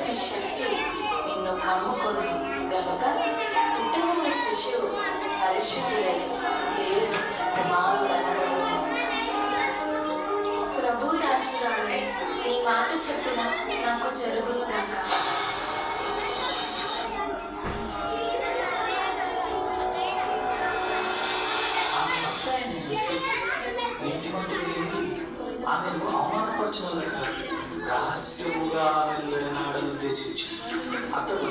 దేవుని శక్తి నిన్ను కమ్ముకొని గనుక పుట్టిన శిశువు పరిశుద్ధుడై దేవుని కుమారుడనబడును. ప్రభు దాసురాలు, నీ మాట చెప్పున నాకు జరుగును గాక. ఆమెను అవమానపరచడం రహస్యముగా ఆమెను విడనాడని ఉద్దేశించి అతడు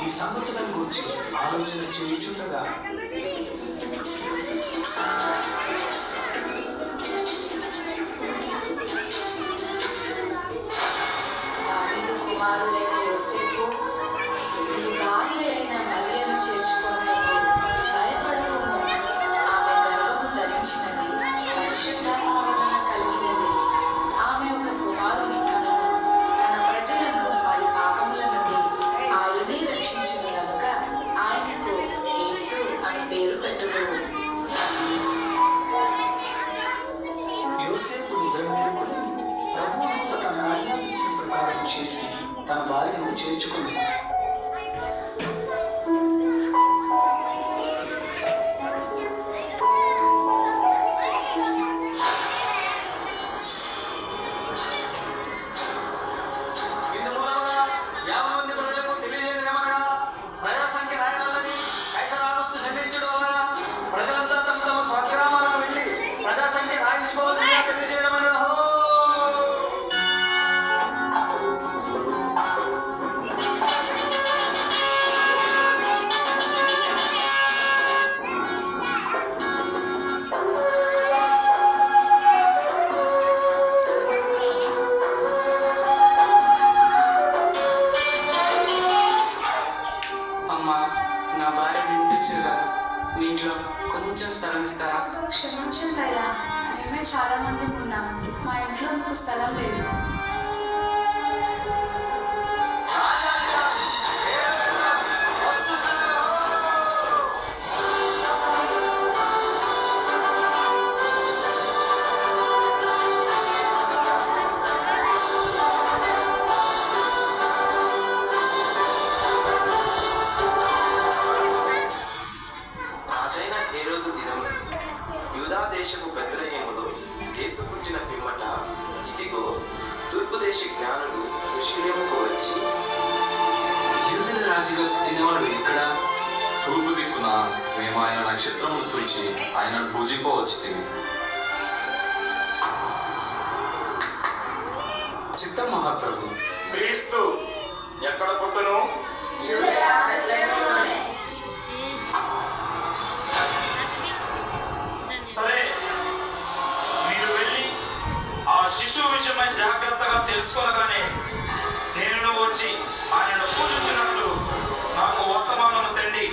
ఈ సంగతులను గురించి ఆలోచన చేయుచుండగా దావీదు కుమారుడైన యోసేపు, నీ భార్య అయిన మరియను చేర్చుకొనుటకు భయపడకుము. ఆమె గర్భము ధరించినది పరిశుద్ధాత్మ వలన కలిగినది. ఆమె ఒక కుమారుని కనును. తన ప్రజలను వారి పాపముల నుండి ఆయనే రక్షించును గనుక ఆయనకు యేసు అని పేరు పెట్టుడు. యోసేపు నిద్ర మేలుకొని ప్రభువుతో తన ఆజ్ఞాపించిన ప్రకారం చేసి తన భార్యను చేర్చుకుంది. క్షమించండి అయ్యా, మేమే చాలా మంది ఉన్నాము. మా ఇంట్లో మీకు స్థలం లేదు. దేశపు బెత్లెహేములో యేసు పుట్టిన పిమ్మట ఇదిగో తూర్పు దేశ జ్ఞానులు యెరూషలేముకు వచ్చి, యూదుల రాజుగా పుట్టినవాడు ఇక్కడ తూర్పు దిక్కున మేము ఆయన నక్షత్రమును చూచి ఆయనను పూజింపవచ్చు. చిత్తం మహాప్రభు. క్రీస్తు ఎక్కడ పుట్టును? సరే, మీరు వెళ్ళి ఆ శిశువు విషయమై జాగ్రత్తగా తెలుసుకోనగానే నేను వచ్చి ఆయనను పూజించినట్లు నాకు వర్తమానము తండి.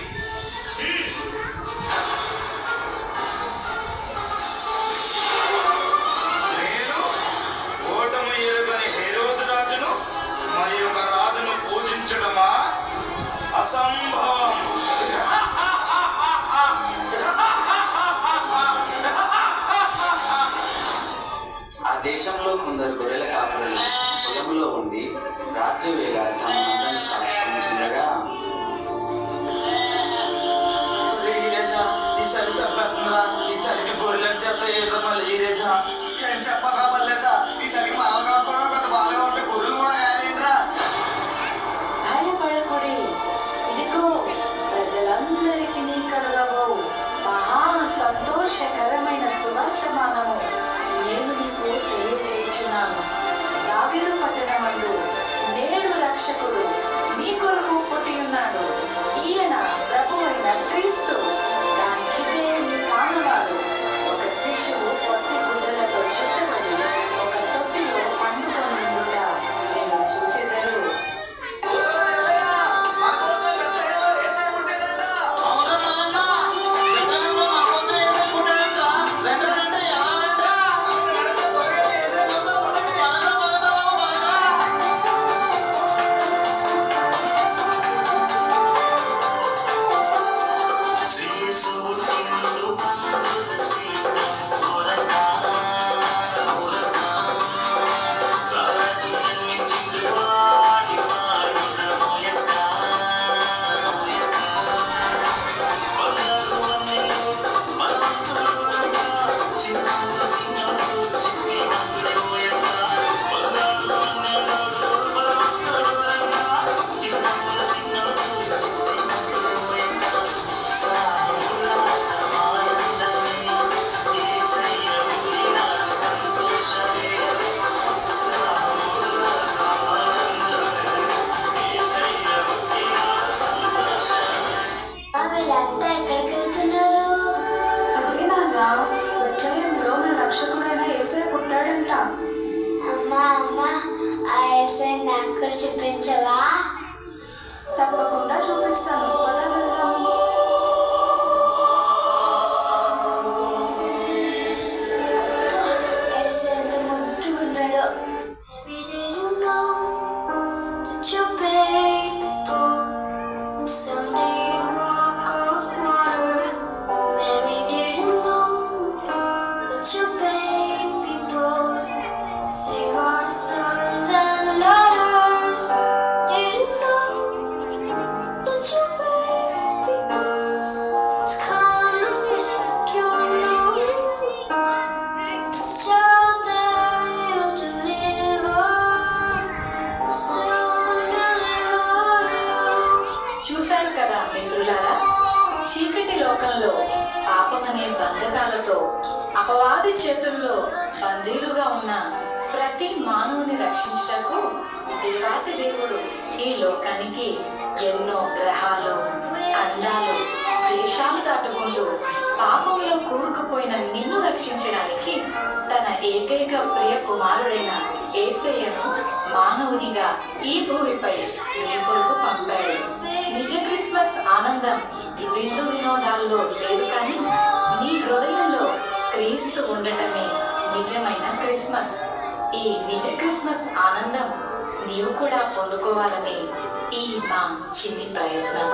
నేను ఓటమి ఎరుగని హెరోదు రాజును మరి ఒక రాజును పూజించడమా అసంభవం. ఆ దేశంలో కొందరు గొర్రెల కాపరులు పొలంలో ఉండి రాత్రి వేళ తమ మందను కాచుకుంటుండగా, ఈసారికి గొర్రెలకు చెప్తా ఏట్లా మళ్ళీ ఈ రేసా ఏం చెప్పరా మల్లేసా, ఈసారికి మాల కాసుకోవడం పెద్ద బాగా ఉంటే గొర్రెలు కూడా కాయాలేంట్రా. భయపడకుడి, ఇదిగో ప్రజలందరికీ కలగబో మహా సంతోషకరమైన సువర్తమానము నేను మీకు తెలియజేయుచున్నాను. దావీదు పట్టణమందు నేడు రక్షకుడు మీ కొరకు పుట్టి ఉన్నాడు. ఈయన ప్రభువైన క్రీస్తు. దానికిదే మీ కానవాడు. ఒక శిశువు పొత్తి గుడ్డలతో చుట్టబడి ఒక తొట్టిలో పండుకొని ఉండుట మీరు చూచెదరు. నాకు కూడా చూపించవా? తప్పకుండా చూపిస్తాను. పద వెళ్దాము. యేసు ఎంత ముద్దుగా ఉన్నాడో. Maybe did you know that your baby boy someday you walk on water? Maybe did you know that your baby boy save our sons and daughters? Did you know that your baby boy is gonna make you know? So that you deliver, soon deliver you. చూశారు కదా మిత్రులారా, చీకటి లోకంలో పాపమనే బంధకాలతో అపవాది చేతుల్లో బందీలుగా ఉన్న ప్రతి మానవుని రక్షించుటకు దేవాతి దేవుడు ఈ లోకానికి ఎన్నో గ్రహాలు, ఖండాలు, దేశాలు దాటుకుంటూ పాపంలో కూరుకుపోయిన నిన్ను రక్షించడానికి తన ఏకైక ప్రియ కుమారుడైన యేసయ్యను మానవునిగా ఈ భూమిపై నీ కొరకు పంపాడు. నిజ క్రిస్మస్ ఆనందం విందు వినోదాల్లో లేదు, కానీ నీ హృదయంలో క్రీస్తు ఉండటమే నిజమైన క్రిస్మస్. ఈ నిజ క్రిస్మస్ ఆనందం నీవు కూడా పొందుకోవాలని ఈ మా చిన్ని ప్రయత్నం.